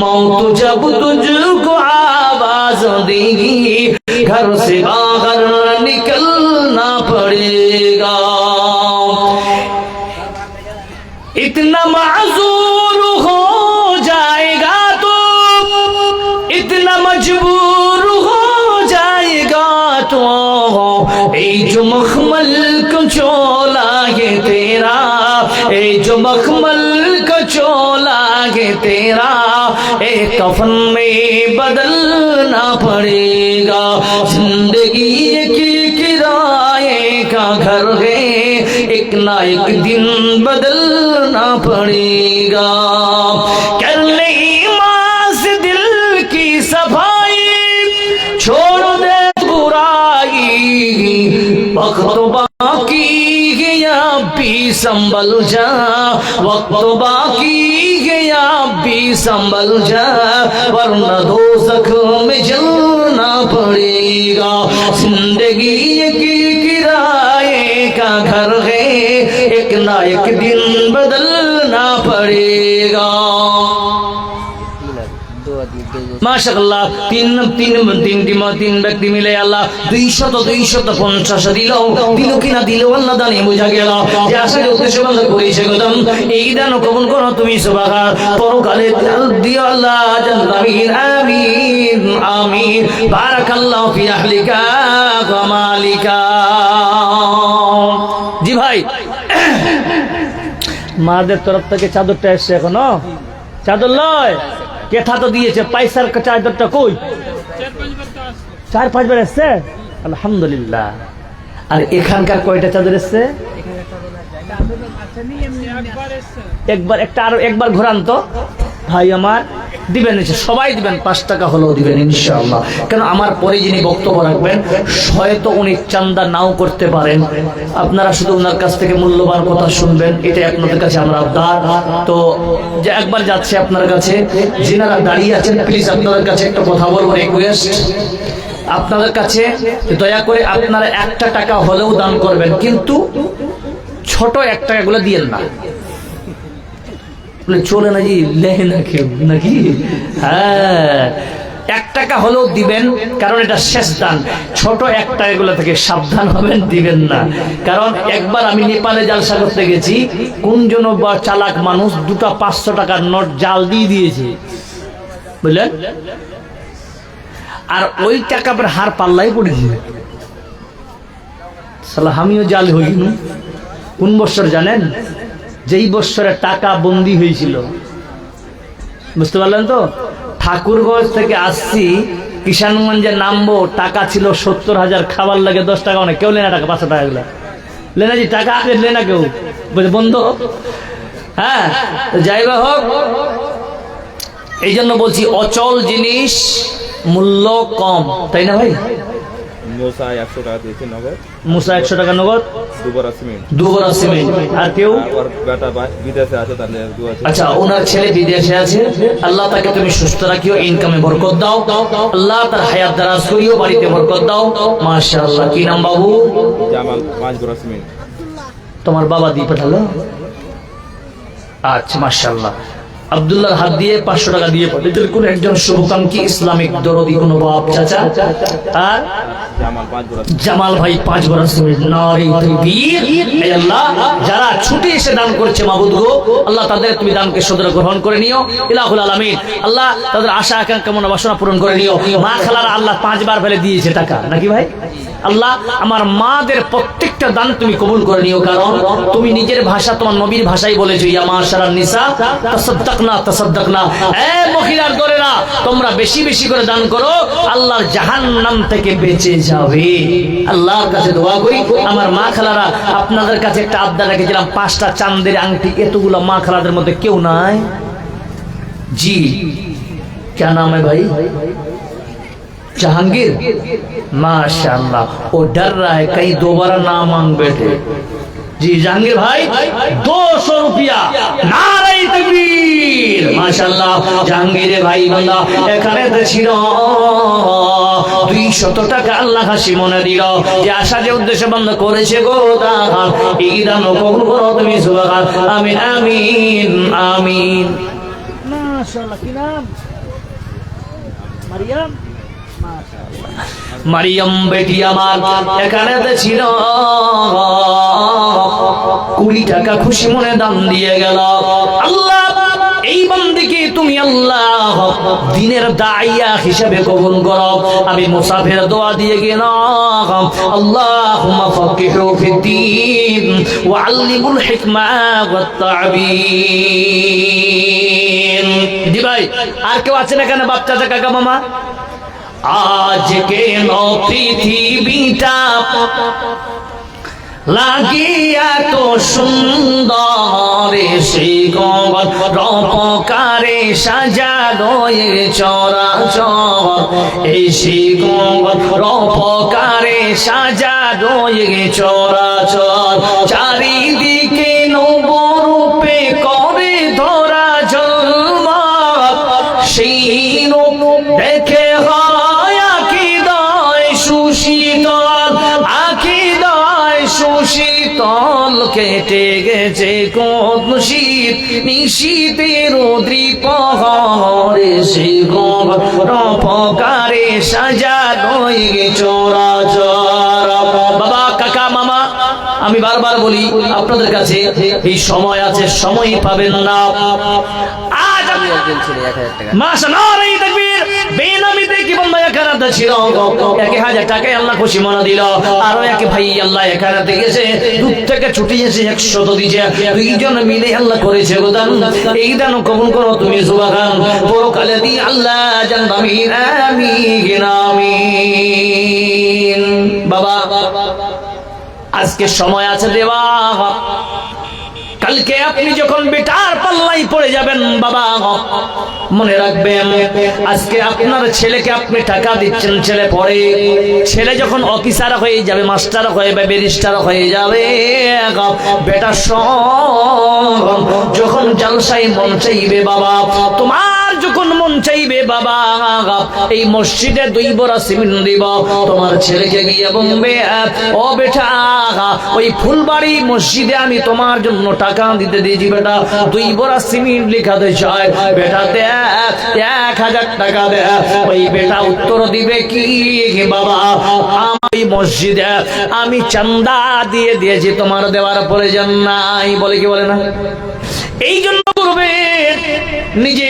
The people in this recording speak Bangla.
मौत जब तुझको आवाज देगी घर से बाहर निकलना पड़ेगा। इतना माजूर हो जाएगा तो इतना मजबूर हो जाएगा तो ए जो मखमल को चोला ये तेरा, ए जो मखमल को चोला ये तेरा एक कफन में बदलना पड़ेगा। जिंदगी एक किराए का घर है, एक ना एक दिन बदलना पड़ेगा। कर ले ईमान से दिल की सफाई, छोड़ दे बुराई, वक्त बाकी है अब भी संभल जा, वक्त बाकी है अब भी संभल जा, वरना दोज़ख में जलना पड़ेगा। जिंदगी एक किराए का घर है, एक ना एक दिन बदलना पड़ेगा। माशाअल्लाह तीन ব্যক্তি মিলে আল্লাহ 250 দিল কিনা দিল আল্লাহ দানি বুঝা গেল যে আসলে উদ্দেশ্য বন্ধ করেছে গদম এই দান কবুল করো তুমি সুবহান পরকালে দিও আল্লাহ আমিন আমিন আমিন। বারাকাল্লাহু ফি আহলিকা ওয়া মালিকা। জি ভাই, মাদের তরফ থেকে চাদরটা এসছে, এখনো চাদর লয় কেথা তো দিয়েছে, পয়সার চাদরটা কই? 4-5 বার এসছে, আলহামদুলিল্লাহ। আর এখানকার কয়টা চাদর এসছে? একবার একটা, আরো একবার ঘোরান তো ভাই আমার। দিবেন, সবাই দিবেন, 5 টাকা হলেও দিবেন ইনশাআল্লাহ। কেন আমার পরে যিনি বক্তব্য রাখবেন হয়তো উনি চান্দা নাও করতে পারেন, আপনারা শুধু ওনার কাছ থেকে মূল্যবান কথা শুনবেন, এটাই আপনাদের কাছে আমরা আবদার। তো যে একবার যাচ্ছে আপনার কাছে, যিনারা দাঁড়িয়ে আছেন প্লিজ আপনাদের কাছে একটা কথা বলবো, রিকোয়েস্ট আপনাদের কাছে, দয়া করে আপনারা 1 টাকা হলেও দান করবেন, কিন্তু ছোট 1 টাকা গুলো দিয়েন না, চলে না জি লেহে না কেউ নাকি। হ্যাঁ 1 টাকা হলেও দিবেন, কারণ এটা শেষ দান। ছোট 1 টাকা গুলো থেকে সাবধান হবেন, দিবেন না। কারণ একবার আমি নেপালে জালসা করতে গেছি, কোন জন বা চালাক মানুষ 2টা 500 টাকার নোট জাল দিয়ে দিয়েছে বুঝলেন, আর ওই টাকা পর হার পাল্লাই পড়েছে। সালা আমিও জাল হইনি। কোন বছর জানেন? যেই বছরে টাকা বন্দী হয়েছিল, বুঝতে পারলেন তো? ঠাকুরগঞ্জ থেকে আসছি, কিষানগঞ্জে নামবো, টাকা ছিল 70,000, খাবার লাগে 10 টাকা, অনেক কেউ লেনা টাকা 500 টাকা গুলা লেনা, জি টাকা আছে লেনা কেউ বন্ধ। হ্যাঁ যাই বা হোক, এই জন্য বলছি অচল জিনিস মূল্য কম, তাই না ভাই? মুসা 100 টাকা দিয়েছে নগদ, মুসা 100 টাকা নগদ, দুবরা সিমেন্ট। আর কেউ বেটা বিদেশে আছে, তাহলে আচ্ছা ওনার ছেলে বিদেশে আছে, আল্লাহ তাকে তুমি সুস্থ রাখিও, ইনকামে বরকত দাও, আল্লাহ তার হায়াত দারাজ করিও, বাড়িতে বরকত দাও। মাশাআল্লাহ। কি নাম বাবু? জামাল, 5 বড়া সিমেন্ট। তোমার বাবা দিয়ে পাঠালো? আচ্ছা মাশাআল্লাহ। আব্দুল্লাহর হাত দিয়ে 500 টাকা দিয়ে পাঠালো কোন একজন শুভকাঙ্ক্ষী ইসলামিক দরদি কোন বাপ চাচা। আর জামাল ভাই 5 বড় সিমেন্ট। নারে তাকবীর। হে আল্লাহ, যারা ছুটে এসে দান করেছে মাবুদ গো, আল্লাহ তাদের তুমি দানকে সদর গ্রহণ করে নিও ইলাহুল আলামিন। আল্লাহ তাদের আশা আকাঙ্ক্ষা মনোবাসনা বাসনা পূরণ করে নিও। মা খালারা আল্লাহ 5 বার ফেলে দিয়েছে টাকা নাকি ভাই? আল্লাহ আমার মাদের প্রত্যেকটা দান তুমি কবুল করে নিও, কারণ তুমি নিজের ভাষা, তোমার নবীর ভাষাই বলেছো, ইয়া মাশারান নিসা তাসাদদাকনা তাসাদদাকনা। এ মহিলার দলেরা, তোমরা বেশি বেশি করে দান করো, আল্লাহর জাহান্নাম থেকে বেঁচে যাবে। আল্লাহর কাছে দোয়া করি, আমার মা খালারা আপনাদের কাছে একটা আবদার রেখেছিলাম, 5টা চাঁদের আংটি। এতগুলো মা খালাদের মধ্যে কেউ নাই? জি क्या नाम है भाई? जहांगीर। माशाअल्लाह, वो डर रहा है कहीं दोबारा ना मांग बैठे। जी जहांगीर भाई 200 रुपया। नारे तकबीर। माशाअल्लाह जहांगीर भाई বন্ধা এখানে ছিল 200 টাকা আল্লাহ হাসি মনে দিল, যে আশা যে উদ্দেশ্য বন্ধ করেছে গো দান, এই দান কবুল করো তুমি সুবহান। আমিন আমিন আমিন। মাশাআল্লাহ। কি নাম? মারিয়াম বেটি আমার এখানে ছিল 20 টাকা খুশি মনে দান দিয়ে গেল। আল্লাহ এই বান্দিকে তুমি আল্লাহ দ্বীনের দাইয়া হিসেবে কবুল করো। আমি মুসাফির দোয়া দিয়ে গেলাম, আল্লাহুম্মা ফাক্কিহু ফিদ্দীন ওয়া আল্লিমুল হিকমা ওয়াত তা'বীন। জি ভাই, আর কেউ আছেন এখানে? বাপ, চাচা, কাকা, মামা? আজ কেন পৃথিবীটা লাগিয়া তো সুন্দর, সেই রূপকারে সাজানো চরাচর, এই সেই রূপকারে সাজানো চরাচর, চারিদিকে নবরূপে করে ধরা ঝলমল, সেই রূপ দেখে হয় আকীদায় সুশীতল, আকীদায় সুশীতল, কেটে গেছে কোন শীত নিশীতের দ্রিপহরে, সেই রূপকারে সাজানো চরাচর। বাবা, কাকা, মামা, আমি বারবার বলি আপনাদের কাছে, এই সময় আছে, সময় পাবেন না। আজ মাশাআল্লাহ, এই তাকবীর, বেনামিতে কি বন্ধ এখানে ছিল 1000 টাকায় আল্লাহ খুশি মনে দিল। আরো এক ভাই আল্লাহ এখানে গেছে, দূর থেকে ছুটি এসে 100 দিয়েছে, দুইজন মিলে আল্লাহ করেছে দান। এই দান কবুল করো তুমি সুবহান, পরকালে দি আল্লাহ জান্নামিন, আমিন আমিন। বাবা, আজকে সময় আছে দেওয়া, কালকে আপনি যখন বেটার পাল্লাই পড়ে যাবেন বাবা, মনে রাখবেন আজকে আপনার ছেলেকে আপনি টাকা দিচ্ছেন, ছেলে পড়ে, ছেলে যখন অফিসার হয়ে যাবে, মাস্টার হয়ে যাবে, ব্যারিস্টার হয়ে যাবে, বেটার যখন জলসায় মন চাইবে বাবা, তোমার যখন মন চাইবে বাবা, এই মসজিদে 2 বড়া সিমেন্ট দিব, তোমার ছেলেকে গিয়ে বলবে, ও বেটা, ওই ফুলবাড়ি মসজিদে আমি তোমার জন্য টাকা দিতে দিয়েছি বেটা, 2 বড়া সিমেন্ট লিখাতে চাই, বেটা দে 1000 টাকা দে। ওই বেটা উত্তর দিবে কি, বাবা আমি মসজিদে আমি চান্দা দিয়ে দিয়েছি, তোমার দেওয়ার প্রয়োজন নাই, বলে কি বলে না? এই জন্য করবে নিজে